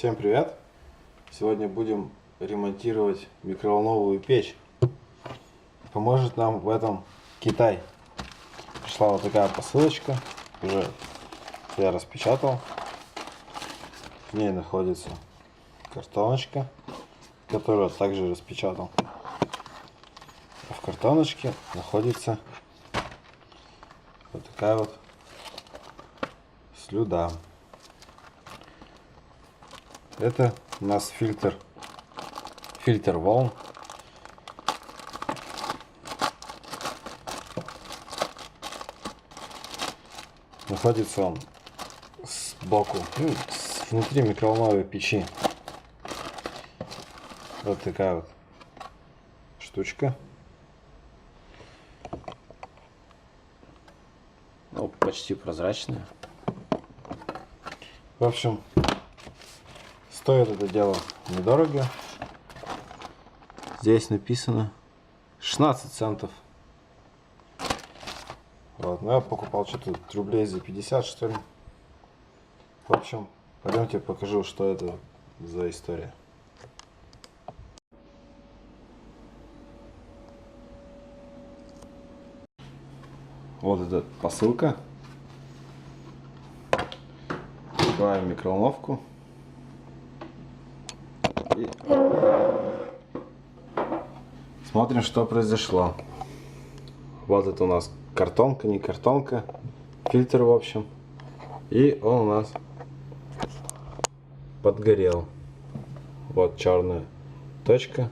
Всем привет! Сегодня будем ремонтировать микроволновую печь. Поможет нам в этом Китай. Пришла вот такая посылочка. Уже я распечатал. В ней находится картоночка, которую я также распечатал. А в картоночке находится вот такая вот слюда. Это у нас фильтр волн. Находится он сбоку, внутри микроволновой печи. Вот такая вот штучка. Ну, почти прозрачная. В общем, стоит это дело недорого. Здесь написано 16 центов. Вот, но я покупал что-то рублей за 50, что ли. В общем, пойдемте покажу, что это за история. Вот эта посылка. Открываем микроволновку. И смотрим, что произошло. Вот это у нас картонка, не картонка, фильтр, в общем. И он у нас подгорел. Вот черная точка.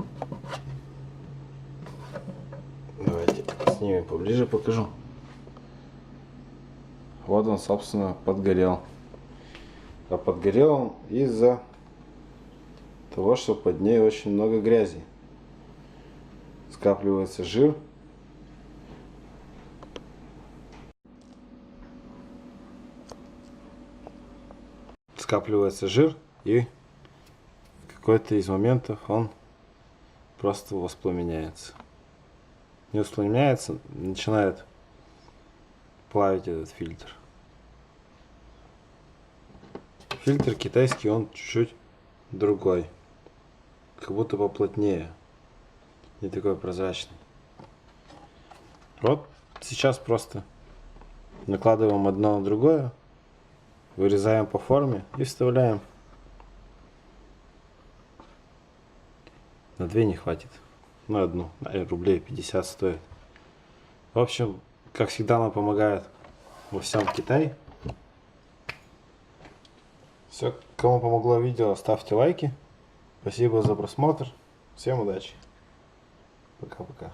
Давайте снимем поближе, покажу. Вот он, собственно, подгорел. А подгорел он из-за того, что под ней очень много грязи. Скапливается жир. Скапливается жир, и в какой-то из моментов он просто воспламеняется. Не воспламеняется, начинает плавить этот фильтр. Фильтр китайский, он чуть-чуть другой. Как будто поплотнее. Не такой прозрачный. Вот сейчас просто накладываем одно на другое. Вырезаем по форме и вставляем. На две не хватит. На одну. Рублей 50 стоит. В общем, как всегда, нам помогает во всем Китай. Все, кому помогло видео, ставьте лайки. Спасибо за просмотр. Всем удачи. Пока-пока.